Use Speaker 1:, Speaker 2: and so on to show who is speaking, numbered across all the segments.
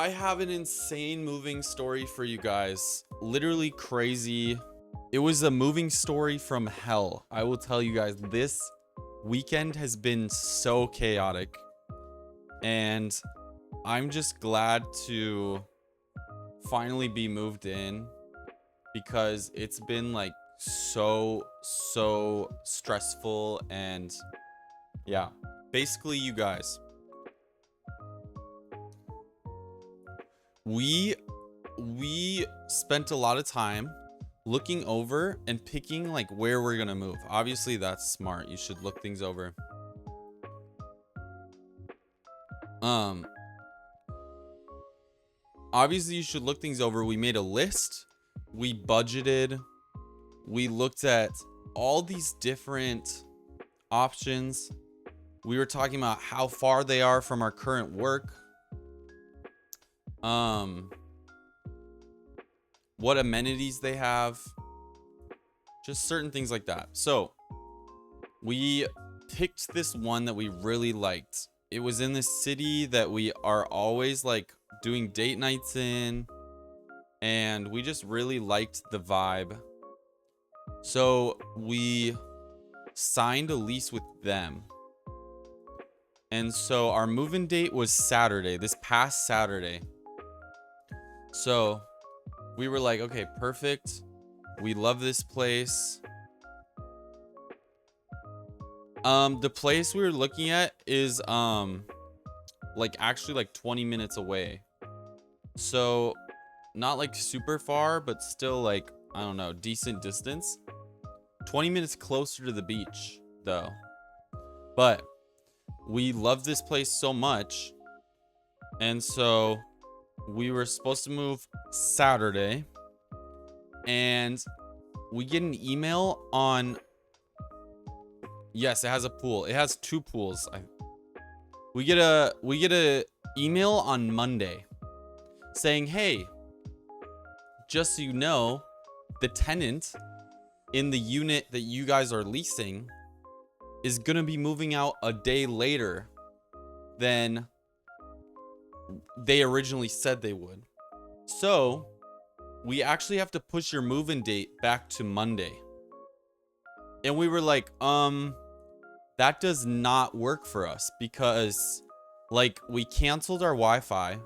Speaker 1: I have an insane moving story for you guys. Literally crazy. It was a moving story from hell. I will tell you guys, this weekend has been so chaotic. And I'm just glad to finally be moved in because it's been like so stressful. And yeah, basically, you guys, we spent a lot of time looking over and picking like where we're gonna move. Obviously that's smart, you should look things over. Obviously you should look things over. We made a list, we budgeted, we looked at all these different options. We were talking about how far they are from our current work, what amenities they have, just certain things like that. So we picked this one that we really liked. It was in this city that we are always like doing date nights in, and we just really liked the vibe. So we signed a lease with them. And so our move-in date was Saturday, this past Saturday. So we were like, okay, perfect. We love this place. The place we were looking at is like actually like 20 minutes away. So not like super far, but still like, I don't know, decent distance. 20 minutes closer to the beach though. But we love this place so much. And so we were supposed to move Saturday, and we get an email on, yes, it has a pool. It has two pools. We get a email on Monday saying, hey, just so you know, the tenant in the unit that you guys are leasing is gonna be moving out a day later than they originally said they would. So we actually have to push your move-in date back to Monday. And we were like, that does not work for us, because like we canceled our Wi-Fi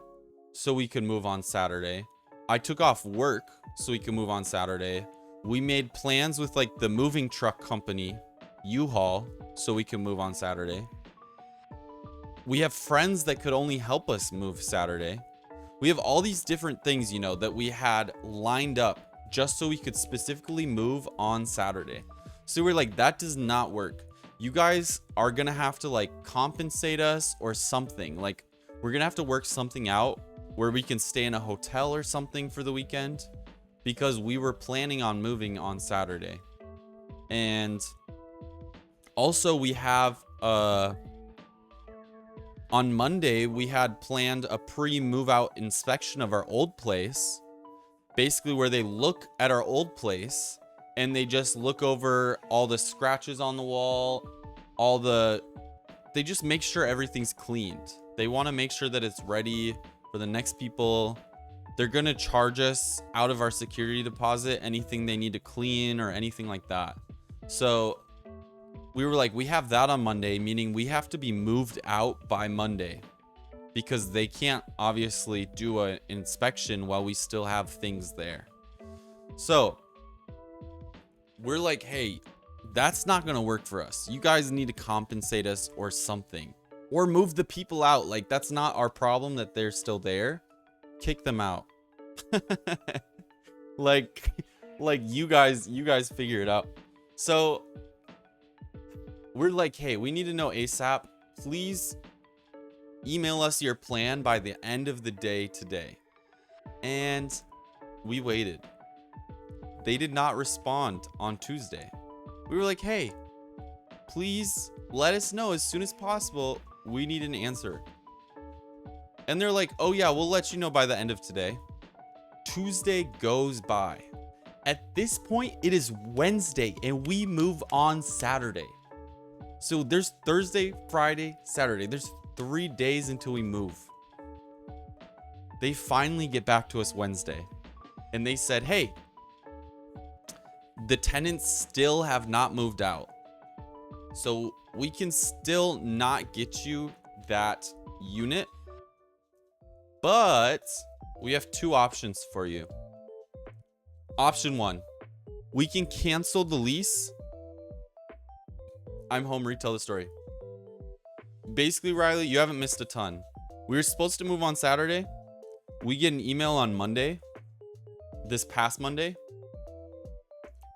Speaker 1: so we could move on Saturday. I took off work so we could move on Saturday. We made plans with like the moving truck company, U-Haul, so we can move on Saturday. We have friends that could only help us move Saturday. We have all these different things, you know, that we had lined up just so we could specifically move on Saturday. So we're like, that does not work. You guys are gonna have to like compensate us or something. Like, we're gonna have to work something out where we can stay in a hotel or something for the weekend, because we were planning on moving on Saturday. And also we have on Monday, we had planned a pre-move out inspection of our old place, basically where they look at our old place and they just look over all the scratches on the wall, they just make sure everything's cleaned. They want to make sure that it's ready for the next people. They're going to charge us out of our security deposit anything they need to clean or anything like that. So we were like, we have that on Monday, meaning we have to be moved out by Monday, because they can't obviously do an inspection while we still have things there. So we're like, hey, that's not going to work for us. You guys need to compensate us or something, or move the people out. Like, that's not our problem that they're still there. Kick them out. like you guys figure it out. So we're like, hey, we need to know ASAP. Please email us your plan by the end of the day today. And we waited. They did not respond on Tuesday. We were like, hey, please let us know as soon as possible. We need an answer. And they're like, oh yeah, we'll let you know by the end of today. Tuesday goes by. At this point, it is Wednesday and we move on Saturday. So there's Thursday, Friday, Saturday. There's 3 days until we move. They finally get back to us Wednesday. And they said, hey, the tenants still have not moved out. So we can still not get you that unit. But we have two options for you. Option one, we can cancel the lease. I'm home, retell the story. Basically, Riley, you haven't missed a ton. We were supposed to move on Saturday. We get an email on Monday, this past Monday,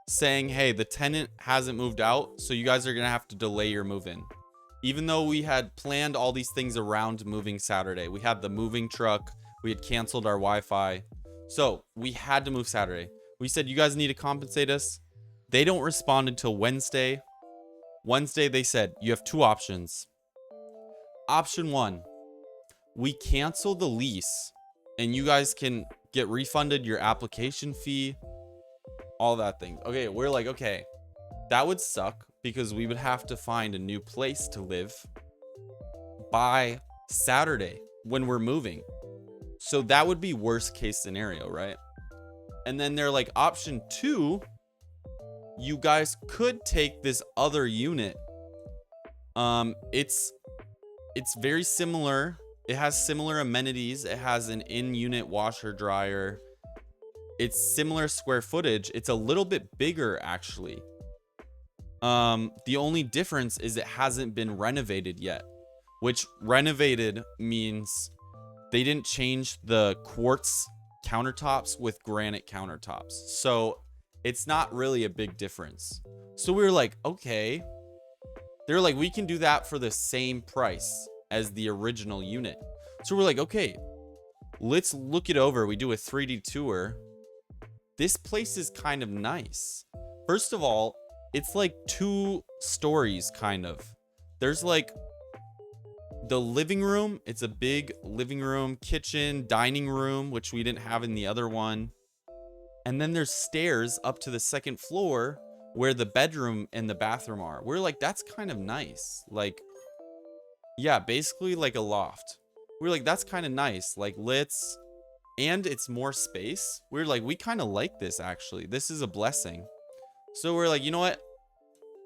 Speaker 1: saying, hey, the tenant hasn't moved out, so you guys are going to have to delay your move-in. Even though we had planned all these things around moving Saturday. We had the moving truck. We had canceled our Wi-Fi. So we had to move Saturday. We said, you guys need to compensate us. They don't respond until Wednesday. Wednesday, they said, you have two options. Option one, we cancel the lease and you guys can get refunded your application fee, all that thing. Okay, we're like, okay, that would suck because we would have to find a new place to live by Saturday when we're moving. So that would be worst case scenario, right? And then they're like, option two, you guys could take this other unit. It's very similar. It has similar amenities. It has an in-unit washer dryer. It's similar square footage. It's a little bit bigger, actually. The only difference is it hasn't been renovated yet, which renovated means they didn't change the quartz countertops with granite countertops. So it's not really a big difference. So we were like, okay. They're like, we can do that for the same price as the original unit. So we're like, okay, let's look it over. We do a 3D tour. This place is kind of nice. First of all, it's like 2 stories, kind of. There's like the living room. It's a big living room, kitchen, dining room, which we didn't have in the other one. And then there's stairs up to the 2nd floor where the bedroom and the bathroom are. We're like, that's kind of nice. Like, yeah, basically like a loft. We're like, that's kind of nice. Like, and it's more space. We're like, we kind of like this, actually. This is a blessing. So we're like, you know what?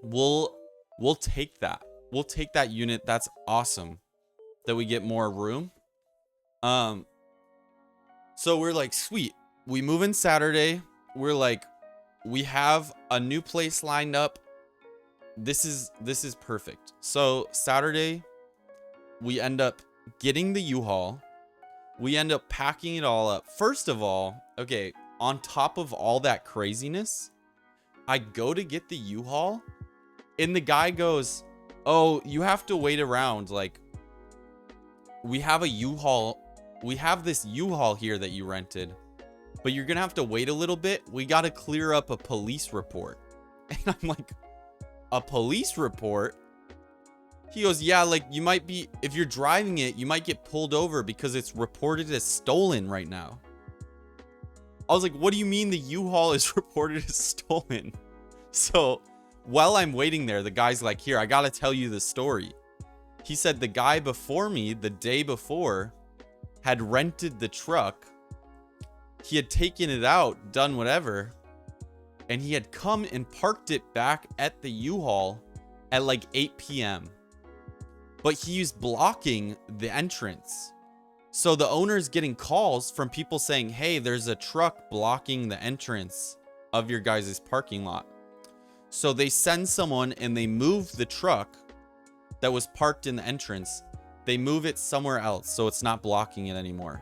Speaker 1: We'll take that. We'll take that unit. That's awesome that we get more room. So we're like, sweet. We move in Saturday. We're like, we have a new place lined up. This is perfect. So Saturday, we end up getting the U-Haul. We end up packing it all up. First of all, okay, on top of all that craziness, I go to get the U-Haul and the guy goes, oh, you have to wait around. Like, we have a U-Haul. We have this U-Haul here that you rented, but you're going to have to wait a little bit. We got to clear up a police report. And I'm like, a police report? He goes, yeah, like you might be, if you're driving it, you might get pulled over because it's reported as stolen right now. I was like, what do you mean the U-Haul is reported as stolen? So while I'm waiting there, the guy's like, here, I got to tell you the story. He said the guy before me, the day before, had rented the truck. He had taken it out, done whatever, and he had come and parked it back at the U-Haul at like 8 p.m. But he's blocking the entrance. So the owner is getting calls from people saying, hey, there's a truck blocking the entrance of your guys' parking lot. So they send someone and they move the truck that was parked in the entrance. They move it somewhere else so it's not blocking it anymore.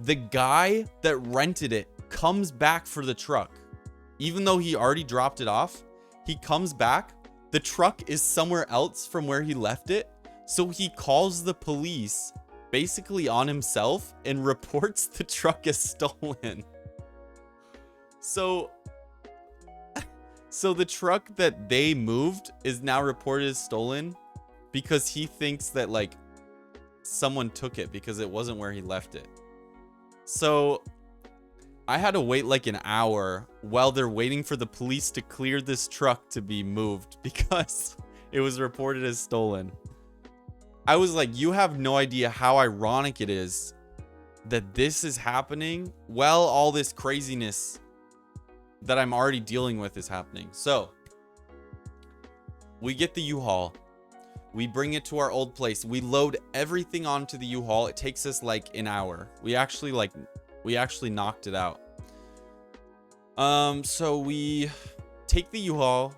Speaker 1: The guy that rented it comes back for the truck. Even though he already dropped it off, he comes back. The truck is somewhere else from where he left it. So he calls the police basically on himself and reports the truck as stolen. So the truck that they moved is now reported as stolen because he thinks that like someone took it because it wasn't where he left it. So I had to wait like an hour while they're waiting for the police to clear this truck to be moved because it was reported as stolen. I was like, you have no idea how ironic it is that this is happening while all this craziness that I'm already dealing with is happening. So we get the U-Haul. We bring it to our old place. We load everything onto the U-Haul. It takes us like an hour. We actually knocked it out. So we take the U-Haul.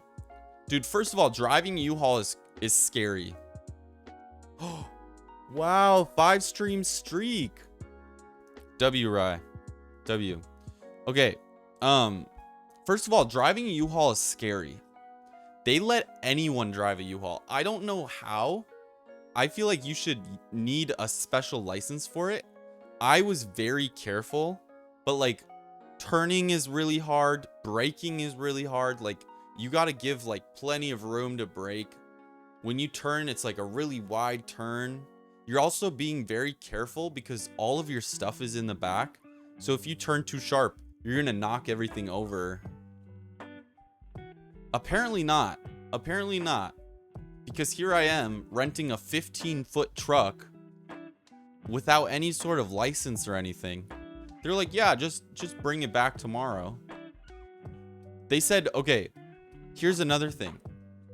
Speaker 1: Dude, first of all, driving U-Haul is scary. Oh, wow, 5-stream streak. W, Rye. W. Okay. First of all, driving a U-Haul is scary. They let anyone drive a U-Haul. I don't know how. I feel like you should need a special license for it. I was very careful, but like turning is really hard. Braking is really hard. Like you got to give like plenty of room to brake. When you turn, it's like a really wide turn. You're also being very careful because all of your stuff is in the back. So if you turn too sharp, you're going to knock everything over. Apparently not. Apparently not. Because here I am renting a 15-foot truck without any sort of license or anything. They're like, yeah, just bring it back tomorrow. They said, okay, here's another thing.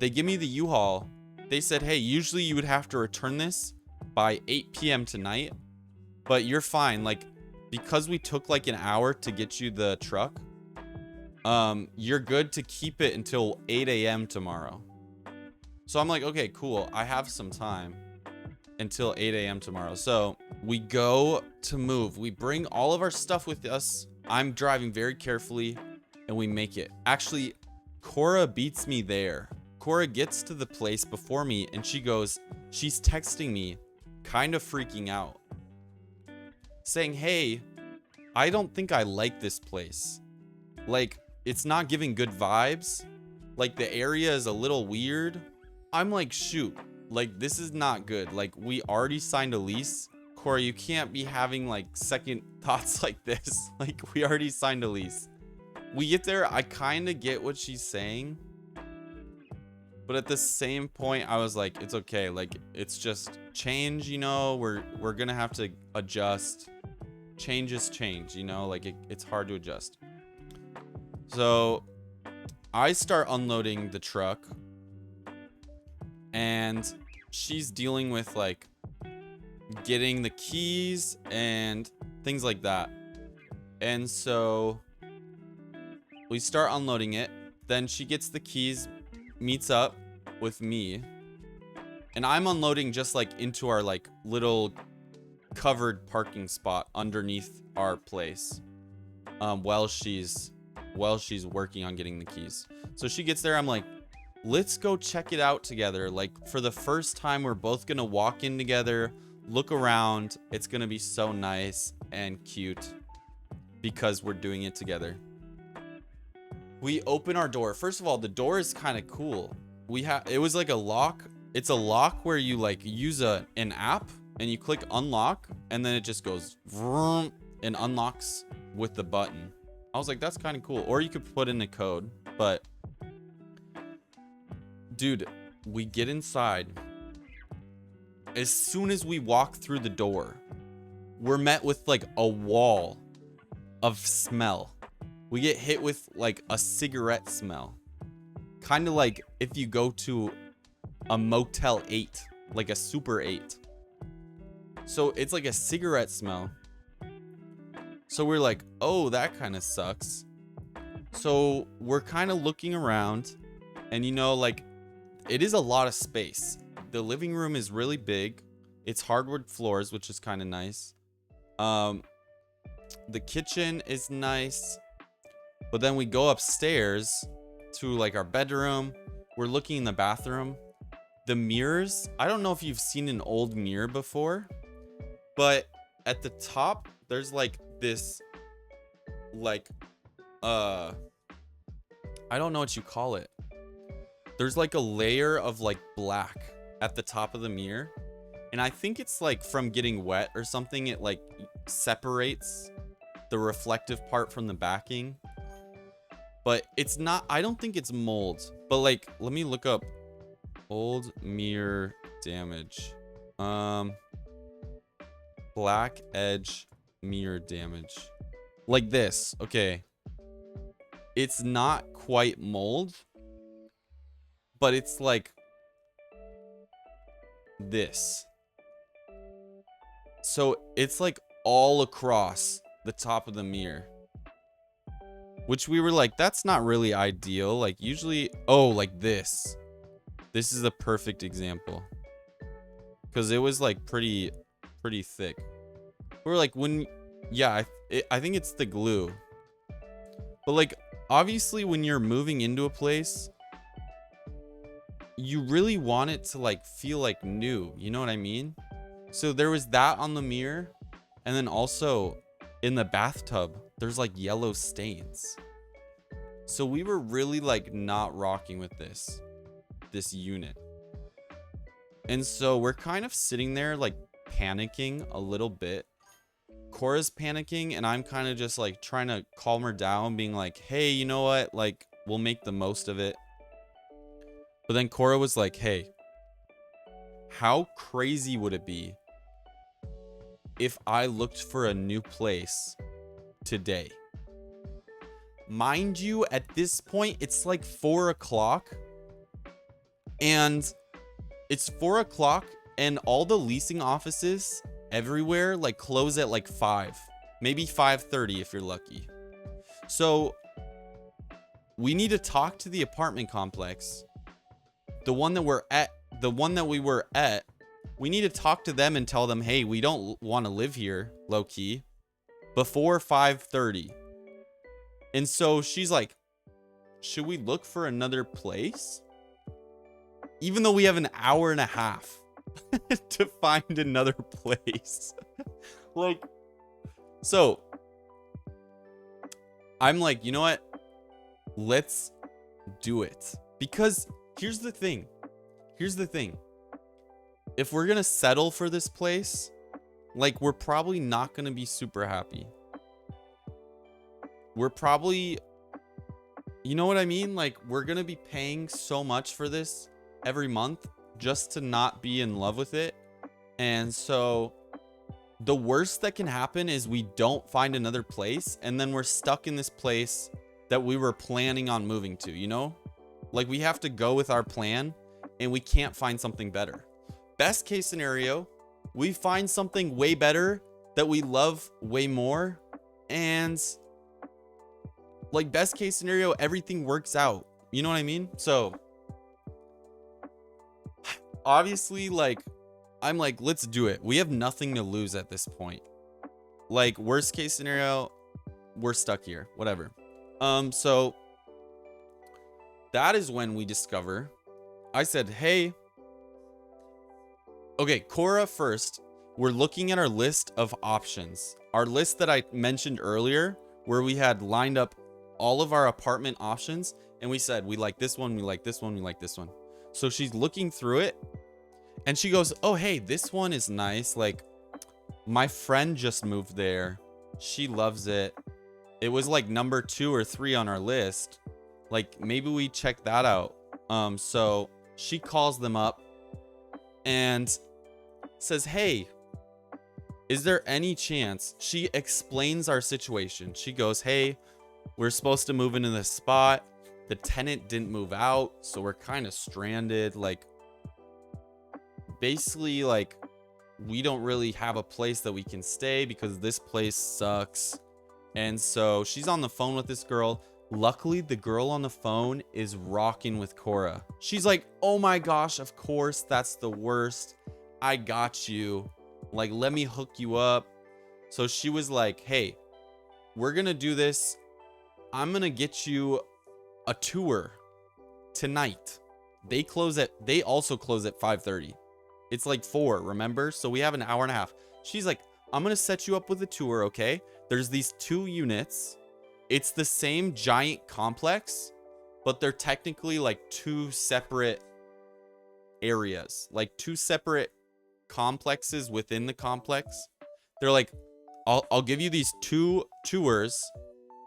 Speaker 1: They give me the U-Haul. They said, hey, usually you would have to return this by 8 p.m. tonight, but you're fine. Like, because we took like an hour to get you the truck, you're good to keep it until 8 a.m. tomorrow. So I'm like, okay, cool. I have some time until 8 a.m. tomorrow. So we go to move. We bring all of our stuff with us. I'm driving very carefully and we make it. Actually, Cora beats me there. Cora gets to the place before me and she's texting me, kind of freaking out, saying, hey, I don't think I like this place. Like, it's not giving good vibes. Like, the area is a little weird. I'm like, shoot, like, this is not good. Like, we already signed a lease. Cora, you can't be having, like, second thoughts like this. Like, we already signed a lease. We get there, I kind of get what she's saying. But at the same point, I was like, it's okay. Like, it's just change, you know? We're going to have to adjust. Change is change, you know? Like, it's hard to adjust. So I start unloading the truck and she's dealing with like getting the keys and things like that. And so we start unloading it. Then she gets the keys, meets up with me, and I'm unloading just like into our like little covered parking spot underneath our place while she's working on getting the keys. So she gets there. I'm like, let's go check it out together. Like, for the first time, we're both gonna walk in together, look around. It's gonna be so nice and cute because we're doing it together. We open our door. First of all, the door is kind of cool. It was like a lock. It's a lock where you like use an app and you click unlock and then it just goes vroom and unlocks with the button. I was like, that's kind of cool. Or you could put in a code, but dude, we get inside. As soon as we walk through the door, we're met with like a wall of smell. We get hit with like a cigarette smell. Kind of like if you go to a Motel 8, like a Super 8. So it's like a cigarette smell. So we're like, oh, that kind of sucks. So we're kind of looking around and, you know, like, it is a lot of space. The living room is really big. It's hardwood floors, which is kind of nice. The kitchen is nice. But then we go upstairs to like our bedroom. We're looking in the bathroom. The mirrors, I don't know if you've seen an old mirror before, but at the top, there's like this, like, I don't know what you call it. There's like a layer of like black at the top of the mirror. And I think it's like from getting wet or something. It like separates the reflective part from the backing. But it's not, I don't think it's mold. But like, let me look up old mirror damage. Black edge mirror damage. Like this. Okay. It's not quite mold, but it's like this. So it's like all across the top of the mirror. Which we were like, that's not really ideal. Like usually, oh, like this. This is the perfect example. Because it was like pretty thick. We're like, when, yeah, I think it's the glue. But like, obviously when you're moving into a place, you really want it to like feel like new. You know what I mean? So there was that on the mirror. And then also in the bathtub, there's like yellow stains. So we were really like not rocking with this unit. And so we're kind of sitting there like panicking a little bit. Cora's panicking and I'm kind of just like trying to calm her down, being like, hey, you know what? Like, we'll make the most of it. But then Cora was like, hey, how crazy would it be if I looked for a new place today? Mind you, at this point, it's like 4 o'clock. And it's 4 o'clock and all the leasing offices everywhere like close at like 5. Maybe 5:30 if you're lucky. So we need to talk to the apartment complex. The one that we were at, we need to talk to them and tell them, hey, we don't want to live here, low key, before 5:30. And so she's like, should we look for another place? Even though we have an hour and a half to find another place. Like, so I'm like, you know what? Let's do it. Because here's the thing. If we're going to settle for this place, like, we're probably not going to be super happy. We're probably, you know what I mean? Like, we're going to be paying so much for this every month just to not be in love with it. And so the worst that can happen is we don't find another place and then we're stuck in this place that we were planning on moving to, you know? Like, we have to go with our plan and we can't find something better. Best case scenario, we find something way better that we love way more, and like, best case scenario, everything works out. You know what I mean? So obviously, like, I'm like, let's do it. We have nothing to lose at this point. Like, worst case scenario, we're stuck here, whatever. So that is when we discover, I said, hey, okay, Cora first, we're looking at our list of options. Our list that I mentioned earlier, where we had lined up all of our apartment options, and we said, we like this one, we like this one, we like this one. So she's looking through it, and she goes, oh, hey, this one is nice. Like, my friend just moved there. She loves it. It was like number 2 or 3 on our list. Like, maybe we check that out. So she calls them up and says, hey, is there any chance? She explains our situation. She goes, hey, we're supposed to move into this spot. The tenant didn't move out, so we're kind of stranded. Like, basically, like, we don't really have a place that we can stay because this place sucks. And so she's on the phone with this girl. Luckily, the girl on the phone is rocking with Cora. She's like, oh my gosh, of course, that's the worst. I got you. Like, let me hook you up. So she was like, hey, we're going to do this. I'm going to get you a tour tonight. They also close at 5:30. It's like 4, remember? So we have an hour and a half. She's like, I'm going to set you up with a tour, okay? There's these 2 units. It's the same giant complex, but they're technically like 2 separate areas, like 2 separate complexes within the complex. They're like, I'll give you these 2 tours.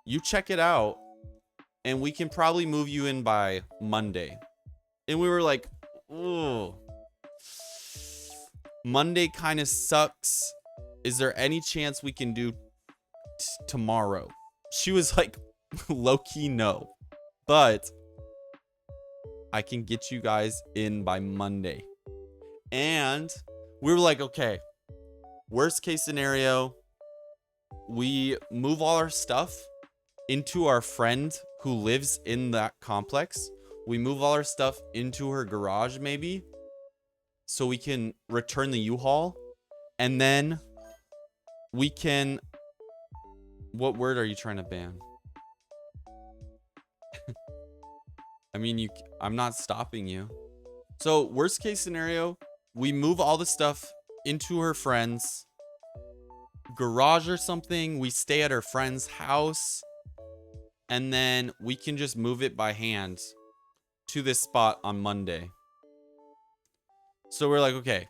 Speaker 1: You check it out, and we can probably move you in by Monday. And we were like, oh, Monday kind of sucks. Is there any chance we can do tomorrow. She was like, low-key no. But I can get you guys in by Monday. And we were like, okay, worst case scenario, we move all our stuff into our friend who lives in that complex. We move all our stuff into her garage maybe, so we can return the U-Haul. And then we can... What word are you trying to ban? I mean, I'm not stopping you. So worst case scenario, we move all the stuff into her friend's garage or something. We stay at her friend's house, and then we can just move it by hand to this spot on Monday. So we're like, okay,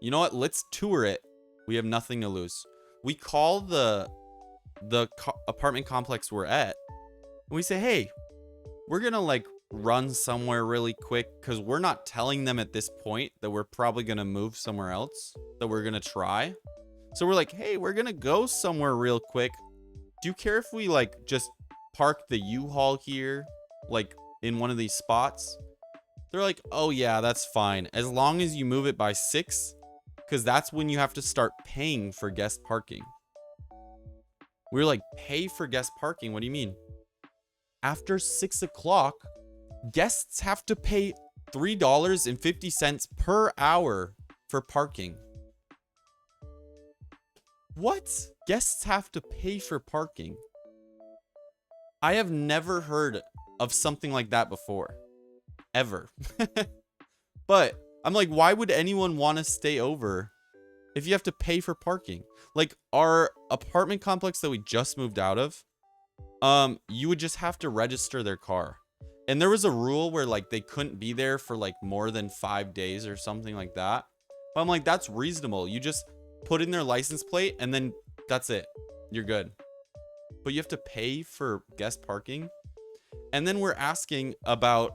Speaker 1: you know what? Let's tour it. We have nothing to lose. We call the apartment complex we're at, and we say, hey, we're gonna like run somewhere really quick, because we're not telling them at this point that we're probably gonna move somewhere else, that we're gonna try. So we're like, hey, we're gonna go somewhere real quick. Do you care if we like just park the U-Haul here, like in one of these spots? They're like, oh yeah, that's fine, as long as you move it by 6, because that's when you have to start paying for guest parking. We're like, pay for guest parking? What do you mean? After 6 o'clock, guests have to pay $3.50 per hour for parking. What? Guests have to pay for parking? I have never heard of something like that before. Ever. But I'm like, why would anyone want to stay over if you have to pay for parking? Like, our apartment complex that we just moved out of, you would just have to register their car. And there was a rule where like they couldn't be there for like more than 5 days or something like that. But I'm like, that's reasonable. You just put in their license plate and then that's it. You're good. But you have to pay for guest parking. And then we're asking about,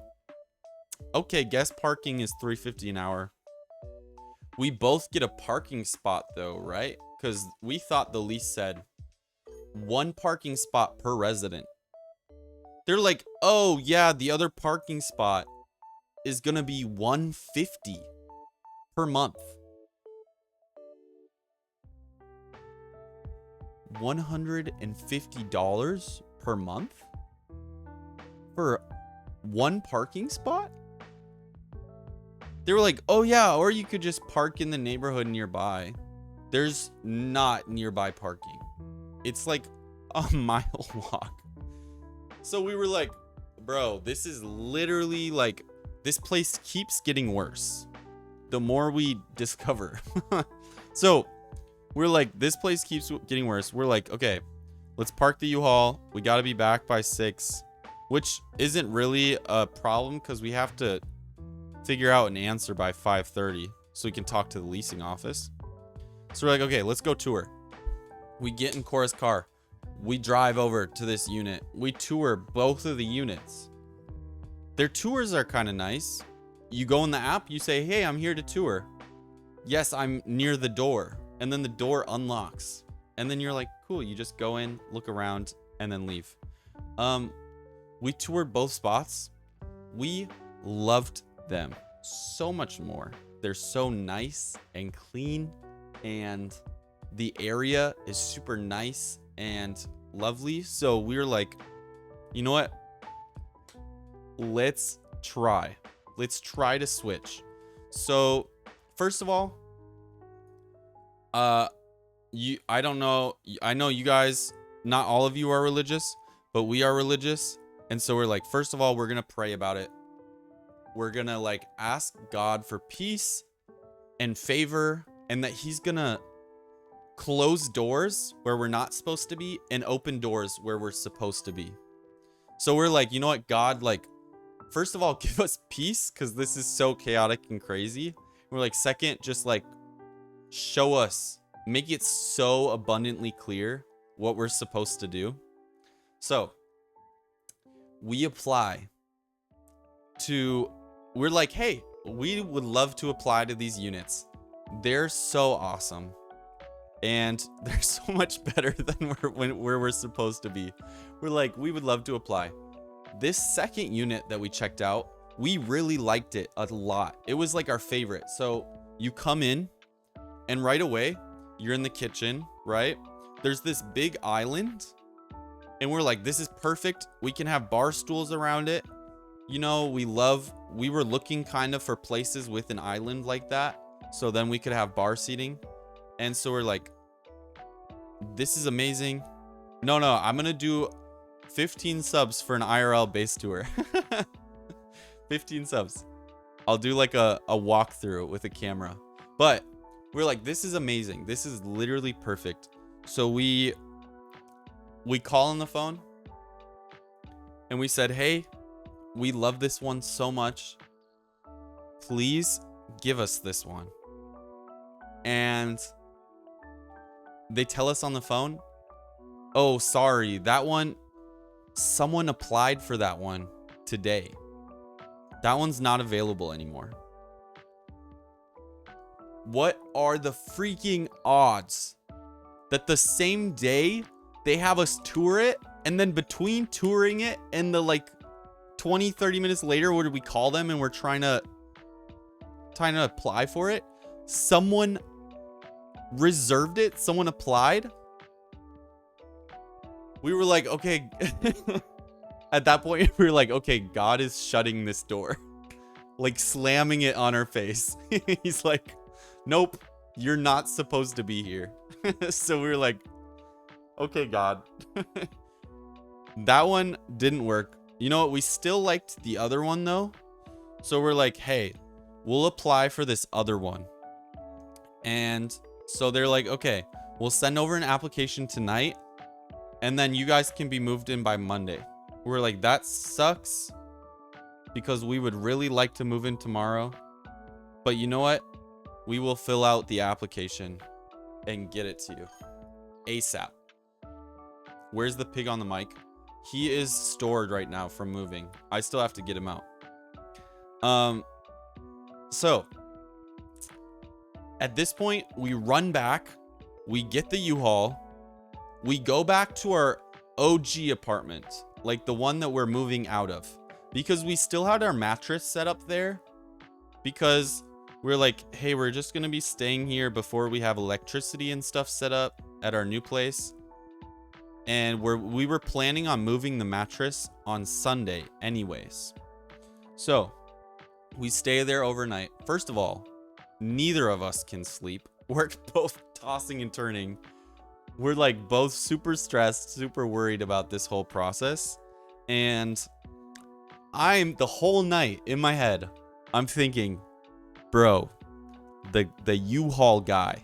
Speaker 1: okay, guest parking is $3.50 an hour. We both get a parking spot though, right? Because we thought the lease said 1 parking spot per resident. They're like, oh yeah, the other parking spot is gonna be $150 per month. $150 per month for 1 parking spot? They were like, oh yeah, or you could just park in the neighborhood nearby. There's not nearby parking. It's like a mile walk. So we were like, bro, this is literally like, this place keeps getting worse the more we discover. So we're like, this place keeps getting worse. We're like, okay, let's park the U-Haul. We got to be back by 6, which isn't really a problem because we have to figure out an answer by 5:30 so we can talk to the leasing office. So we're like, okay, let's go tour. We get in Cora's car. We drive over to this unit. We tour both of the units. Their tours are kind of nice. You go in the app, you say, hey, I'm here to tour. Yes, I'm near the door. And then the door unlocks. And then you're like, cool, you just go in, look around, and then leave. We toured both spots. We loved them so much more. They're so nice and clean, and the area is super nice and lovely. So we were like, you know what? Let's try to switch. So first of all, I don't know, I know you guys, not all of you are religious, but we are religious. And so we're like, first of all, we're gonna pray about it. We're gonna like ask God for peace and favor, and that he's gonna close doors where we're not supposed to be and open doors where we're supposed to be. So we're like, you know what, God, like, first of all, give us peace, because this is so chaotic and crazy. We're like, second, just like show us, make it so abundantly clear what we're supposed to do. So we apply to, we're like, hey, we would love to apply to these units. They're so awesome. and they're so much better than where we're supposed to be. We're like, we would love to apply. This second unit that we checked out, we really liked it a lot. It was like our favorite. So you come in and right away you're in the kitchen, right? There's this big island and we're like, this is perfect. We can have bar stools around it. You know, we were looking kind of for places with an island like that. So then we could have bar seating. And so we're like, this is amazing. No, I'm going to do 15 subs for an IRL base tour. 15 subs. I'll do like a walkthrough with a camera. But we're like, this is amazing. This is literally perfect. So we call on the phone and we said, hey, we love this one so much. Please give us this one. And they tell us on the phone, oh, sorry, that one, someone applied for that one today. That one's not available anymore. What are the freaking odds that the same day they have us tour it, and then between touring it and the like 20-30 minutes later, where did we call them and we're trying to apply for it, someone reserved it, someone applied. We were like, okay. At that point we were like, okay, God is shutting this door, like slamming it on our face. He's like, nope, you're not supposed to be here. So we were like, okay, God. That one didn't work. You know what, we still liked the other one though. So we're like, hey, we'll apply for this other one. And so they're like, okay, we'll send over an application tonight and then you guys can be moved in by Monday. We're like, that sucks because we would really like to move in tomorrow. But you know what? We will fill out the application and get it to you ASAP. Where's the pig on the mic? He is stored right now from moving. I still have to get him out. So at this point, we run back, we get the U-Haul, we go back to our OG apartment, like the one that we're moving out of, because we still had our mattress set up there, because we're like, hey, we're just gonna be staying here before we have electricity and stuff set up at our new place. And we were planning on moving the mattress on Sunday anyways. So we stay there overnight. First of all, neither of us can sleep. We're both tossing and turning. We're like both super stressed, super worried about this whole process. And I'm the whole night in my head, I'm thinking, bro, the U-Haul guy.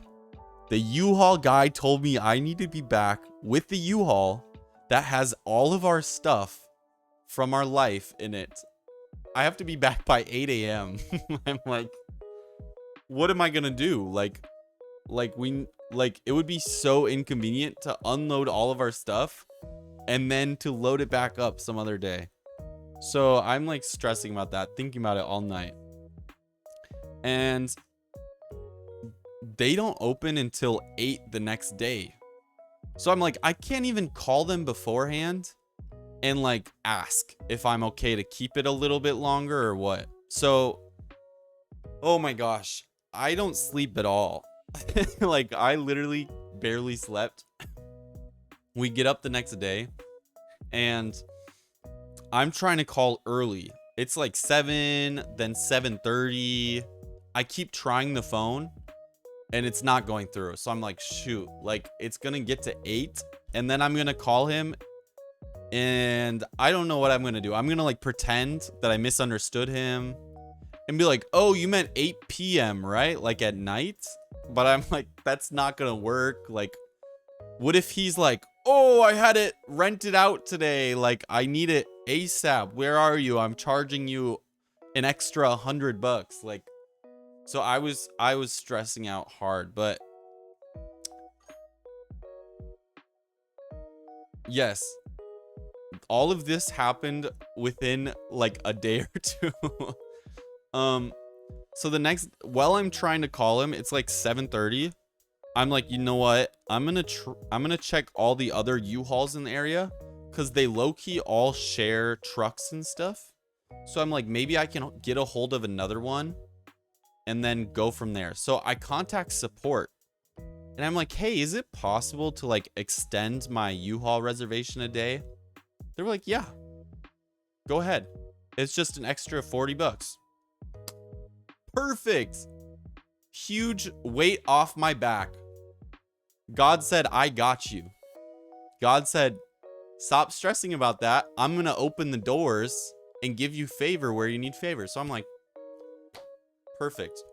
Speaker 1: The U-Haul guy told me I need to be back with the U-Haul that has all of our stuff from our life in it. I have to be back by 8 a.m. I'm like, what am I gonna do? Like it would be so inconvenient to unload all of our stuff and then to load it back up some other day. So I'm like stressing about that, thinking about it all night. And they don't open until 8 the next day. So I'm like, I can't even call them beforehand and like ask if I'm okay to keep it a little bit longer or what. So, oh my gosh, I don't sleep at all. Like I literally barely slept. We get up the next day and I'm trying to call early. It's like 7, then 7:30. I keep trying the phone and it's not going through. So I'm like, shoot, like it's gonna get to 8 and then I'm gonna call him and I don't know what I'm gonna do. I'm gonna like pretend that I misunderstood him and be like, oh, you meant 8 p.m., right? Like at night? But I'm like, that's not gonna work. Like, what if he's like, oh, I had it rented out today. Like, I need it ASAP. Where are you? I'm charging you an extra $100. Like, so I was stressing out hard, but yes, all of this happened within like a day or two. So the next, while I'm trying to call him, it's like 7:30 I'm like, you know what? I'm gonna check all the other U-Hauls in the area, because they low-key all share trucks and stuff. So I'm like, maybe I can get a hold of another one and then go from there. So I contact support and I'm like, hey, is it possible to like extend my U-Haul reservation a day? They were like, yeah, go ahead. It's just an extra 40 bucks. Perfect. Huge weight off my back. God said, I got you. God said, stop stressing about that. I'm going to open the doors and give you favor where you need favor. So I'm like, perfect.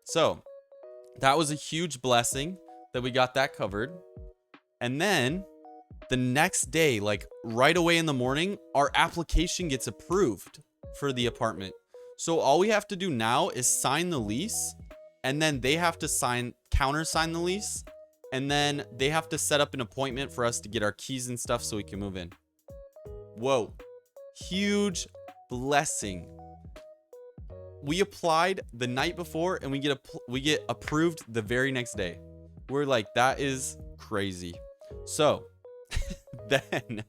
Speaker 1: So that was a huge blessing that we got that covered. And then the next day, like right away in the morning, our application gets approved for the apartment. So all we have to do now is sign the lease, and then they have to countersign the lease, and then they have to set up an appointment for us to get our keys and stuff so we can move in. Whoa, huge blessing. We applied the night before and we get approved the very next day. We're like, that is crazy. So then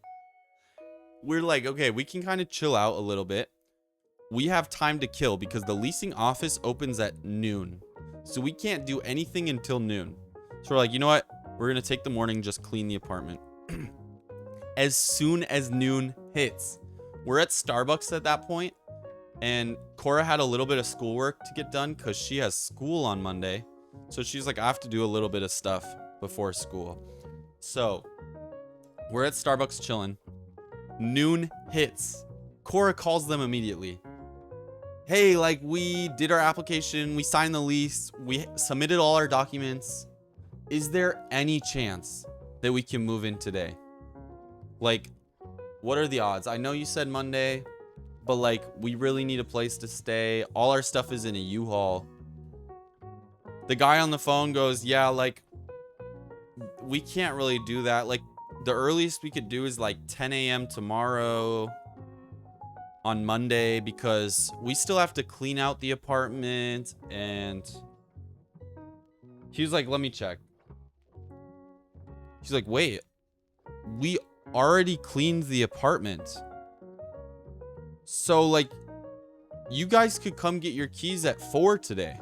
Speaker 1: we're like, okay, we can kind of chill out a little bit. We have time to kill because the leasing office opens at noon. So we can't do anything until noon. So we're like, you know what? We're going to take the morning, just clean the apartment. As soon as noon hits, we're at Starbucks at that point, and Cora had a little bit of schoolwork to get done because she has school on Monday. So she's like, I have to do a little bit of stuff before school. So we're at Starbucks chilling. Noon hits. Cora calls them immediately. Hey, like, we did our application, we signed the lease, we submitted all our documents. Is there any chance that we can move in today? Like, what are the odds? I know you said Monday, but like, we really need a place to stay. All our stuff is in a U-Haul. The guy on the phone goes, yeah, like, we can't really do that. Like, the earliest we could do is like 10 a.m. tomorrow on Monday, because we still have to clean out the apartment. And he was like, let me check. He's like, wait, we already cleaned the apartment. So like, you guys could come get your keys at 4 today.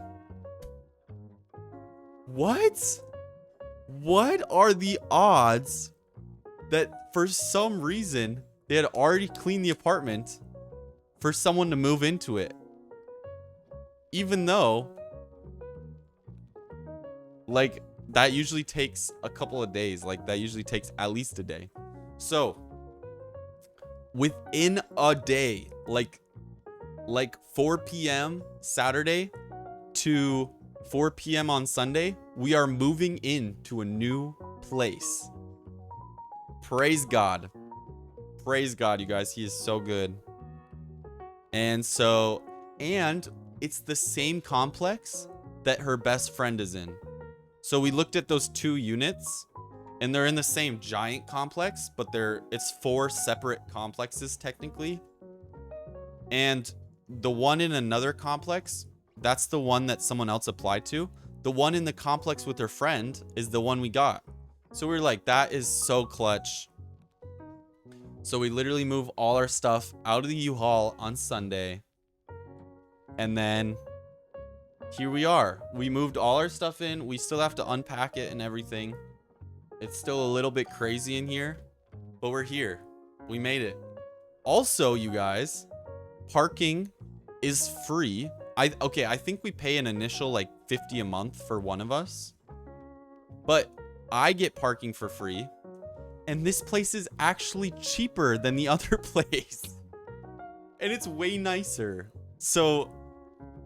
Speaker 1: What? What are the odds that for some reason they had already cleaned the apartment for someone to move into it? Even though, like, that usually takes a couple of days. Like, that usually takes at least a day. So within a day, like 4 p.m. Saturday to 4 p.m. on Sunday, we are moving into a new place. Praise God. Praise God, you guys. He is so good. And it's the same complex that her best friend is in. So we looked at those 2 units, and they're in the same giant complex, but it's 4 separate complexes technically. And the one in another complex, that's the one that someone else applied to. The one in the complex with her friend is the one we got. So we were like, that is so clutch. So we literally move all our stuff out of the U-Haul on Sunday. And then here we are. We moved all our stuff in. We still have to unpack it and everything. It's still a little bit crazy in here, but we're here. We made it. Also, you guys, parking is free. I think we pay an initial like $50 a month for one of us, but I get parking for free, and this place is actually cheaper than the other place, and it's way nicer. So,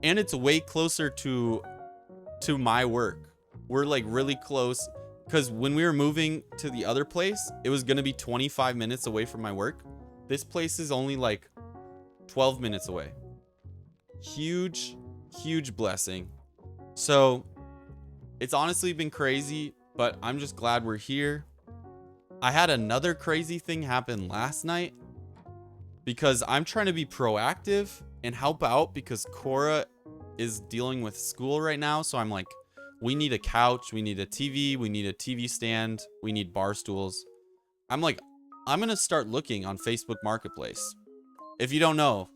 Speaker 1: and it's way closer to my work. We're like really close, because when we were moving to the other place, it was gonna be 25 minutes away from my work. This place is only like 12 minutes away. Huge blessing. So it's honestly been crazy, but I'm just glad we're here. I had another crazy thing happen last night because I'm trying to be proactive and help out, because Cora is dealing with school right now. So I'm like we need a couch, we need a TV, we need a TV stand, we need bar stools. I'm like, I'm gonna start looking on Facebook Marketplace. If you don't know,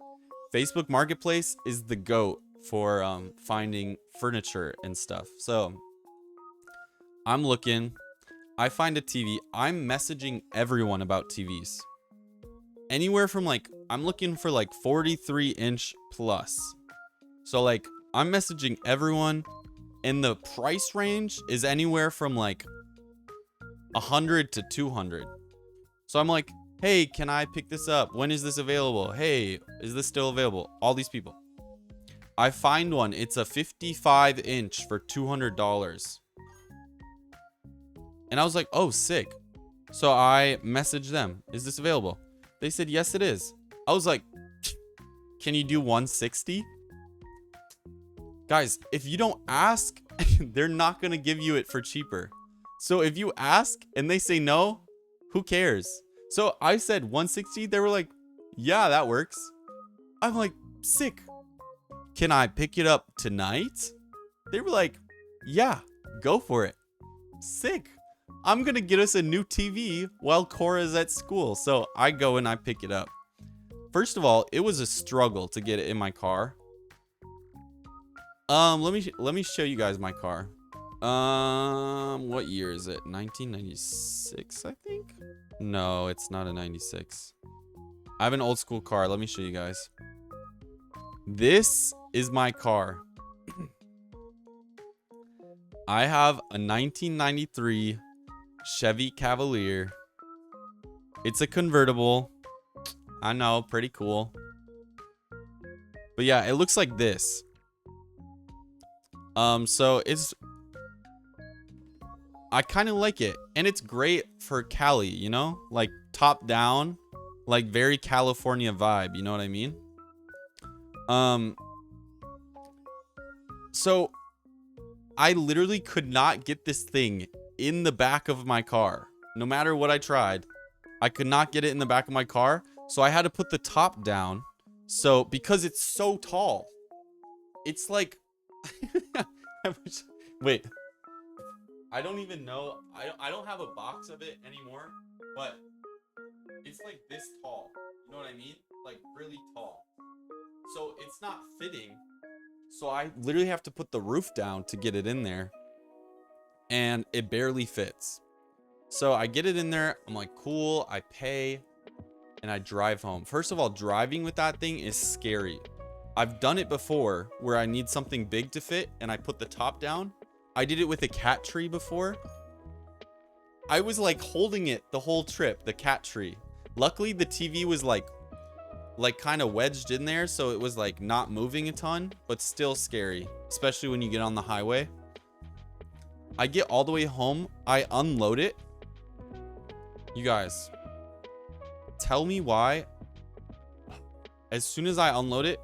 Speaker 1: Facebook Marketplace is the GOAT for finding furniture and stuff. So I'm looking, I find a TV. I'm messaging everyone about TVs. Anywhere from like, I'm looking for like 43-inch plus. So like, I'm messaging everyone, and the price range is anywhere from like 100 to 200. So I'm like, hey, can I pick this up? When is this available? Hey, is this still available? All these people. I find one. It's a 55-inch for $200. And I was like, oh, sick. So I messaged them. Is this available? They said, yes, it is. I was like, can you do 160? Guys, if you don't ask, they're not going to give you it for cheaper. So if you ask and they say no, who cares? So I said 160. They were like, yeah, that works. I'm like, sick. Can I pick it up tonight? They were like, yeah, go for it. Sick. I'm going to get us a new TV while Cora's at school. So I go and I pick it up. First of all, it was a struggle to get it in my car. Let me show you guys my car. What year is it? 1996, I think? No, it's not a 96. I have an old school car. Let me show you guys. This is my car. I have a 1993 Chevy Cavalier. It's a convertible. I know, pretty cool. But yeah, it looks like this. So it's, I kind of like it, and it's great for Cali, you know, like top down, like very California vibe, you know what I mean? So I literally could not get this thing in the back of my car. No matter what I tried, I could not get it in the back of my car. So I had to put the top down. So because it's so tall, it's like, wait, I don't even know. I don't have a box of it anymore, but it's like this tall. You know what I mean? Like really tall. So it's not fitting. So I literally have to put the roof down to get it in there. And it barely fits. So I get it in there. I'm like, cool. I pay. And I drive home. First of all, driving with that thing is scary. I've done it before where I need something big to fit and I put the top down. I did it with a cat tree before. I was like holding it the whole trip, the cat tree. Luckily, the TV was like kind of wedged in there, so it was like not moving a ton, but still scary, especially when you get on the highway. I get all the way home. I unload it. You guys, tell me why. As soon as I unload it,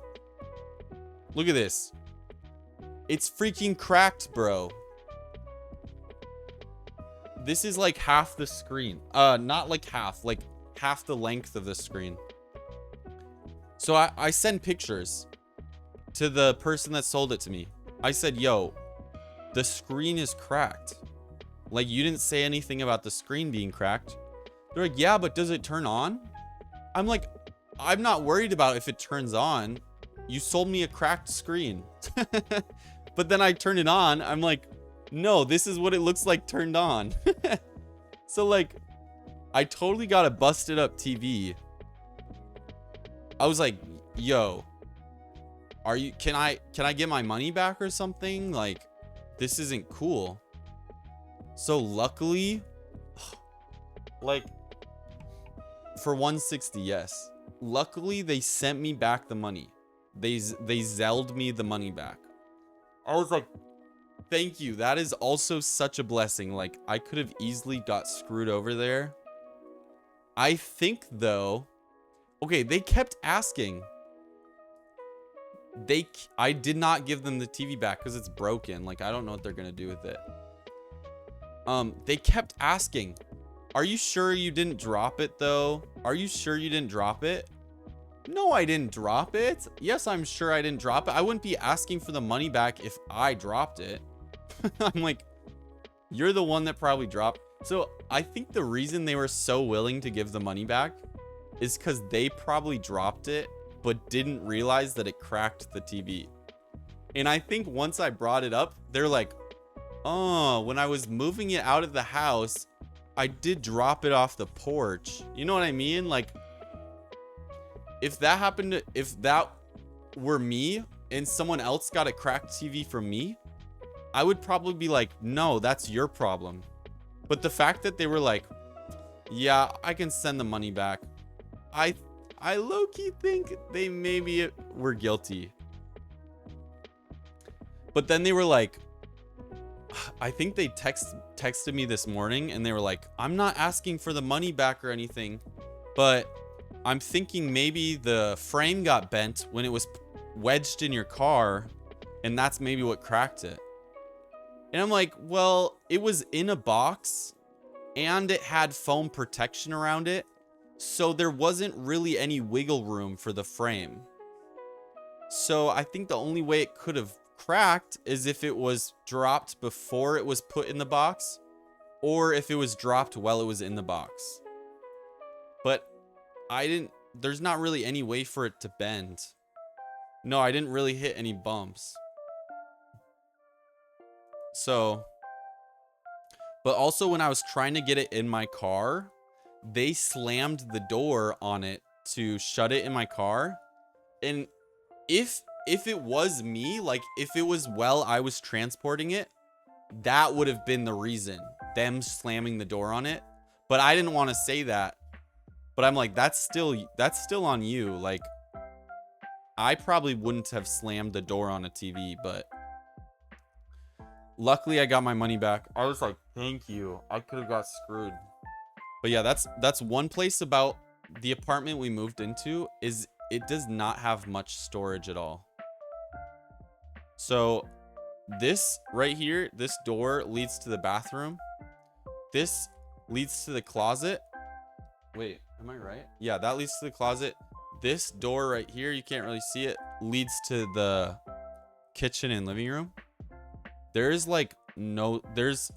Speaker 1: look at this. It's freaking cracked, bro. This is like half the screen. Not like half the length of the screen. So I send pictures to the person that sold it to me. I said, yo, the screen is cracked. Like, you didn't say anything about the screen being cracked. They're like, yeah, but does it turn on? I'm like, I'm not worried about if it turns on. You sold me a cracked screen. But then I turn it on. I'm like, no, this is what it looks like turned on. So like, I totally got a busted up TV. I was like, yo, are you, can I get my money back or something? Like, this isn't cool. So luckily, like, for 160, yes. Luckily, they sent me back the money. They Zelled me the money back. I was like, thank you. That is also such a blessing. Like, I could have easily got screwed over there. I think, though... Okay, they kept asking. I did not give them the TV back because it's broken. Like, I don't know what they're going to do with it. They kept asking, are you sure you didn't drop it, though? Are you sure you didn't drop it? No, I didn't drop it. Yes, I'm sure I didn't drop it. I wouldn't be asking for the money back if I dropped it. I'm like, you're the one that probably dropped. So I think the reason they were so willing to give the money back is because they probably dropped it, but didn't realize that it cracked the TV. And I think once I brought it up, they're like, oh, when I was moving it out of the house, I did drop it off the porch. You know what I mean? Like, if that happened, if that were me and someone else got a cracked TV from me, I would probably be like, no, that's your problem. But the fact that they were like, yeah, I can send the money back. I low-key think they maybe were guilty. But then they were like, I think they texted me this morning and they were like, I'm not asking for the money back or anything, but I'm thinking maybe the frame got bent when it was wedged in your car, and that's maybe what cracked it. And I'm like, well, it was in a box and it had foam protection around it, so there wasn't really any wiggle room for the frame. So I think the only way it could have cracked is if it was dropped before it was put in the box, or if it was dropped while it was in the box. But there's not really any way for it to bend. No, I didn't really hit any bumps. So, but also when I was trying to get it in my car, they slammed the door on it to shut it in my car. And if it was me, like if it was while I was transporting it, that would have been the reason, them slamming the door on it. But I didn't want to say that. But I'm like, that's still on you. Like, I probably wouldn't have slammed the door on a TV, but luckily I got my money back. I was like, thank you. I could have got screwed. But yeah, that's one place about the apartment we moved into, is it does not have much storage at all. So this right here, this door leads to the bathroom. This leads to the closet. Wait, am I right? Yeah, that leads to the closet. This door right here, you can't really see it, leads to the kitchen and living room. There's like no, there's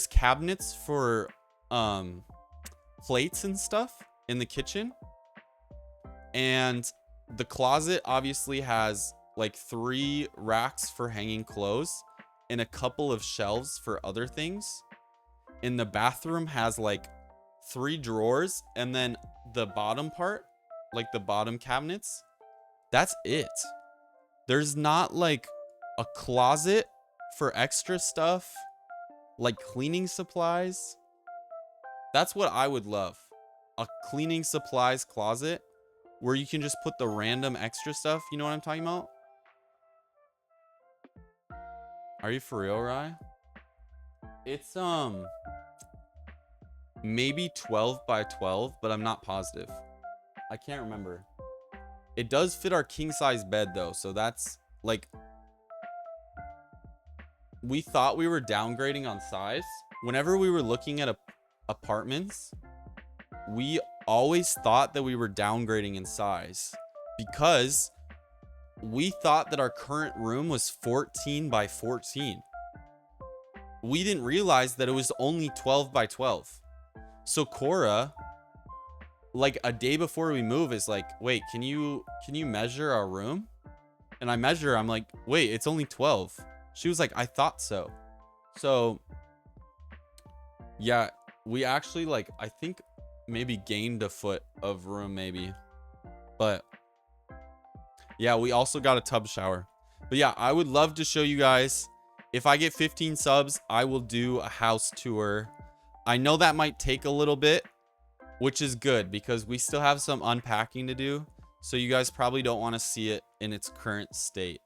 Speaker 1: cabinets for plates and stuff in the kitchen. And the closet obviously has like 3 racks for hanging clothes and a couple of shelves for other things. And the bathroom has like 3 drawers, and then the bottom part, like the bottom cabinets, that's it. There's not like a closet for extra stuff, like cleaning supplies. That's what I would love. A cleaning supplies closet where you can just put the random extra stuff. You know what I'm talking about? Are you for real, Rye? It's maybe 12 by 12, but I'm not positive. I can't remember. It does fit our king size bed though, so that's like, we thought we were downgrading on size. Whenever we were looking at apartments, we always thought that we were downgrading in size, because we thought that our current room was 14 by 14. We didn't realize that it was only 12 by 12. So Cora, like a day before we move, is like, wait, can you measure our room? And I measure, I'm like, wait, it's only 12. She was like, I thought so. So yeah, we actually, like, I think maybe gained a foot of room maybe. But yeah, we also got a tub shower. But yeah, I would love to show you guys. If I get 15 subs, I will do a house tour. I know that might take a little bit, which is good because we still have some unpacking to do. So you guys probably don't want to see it in its current state.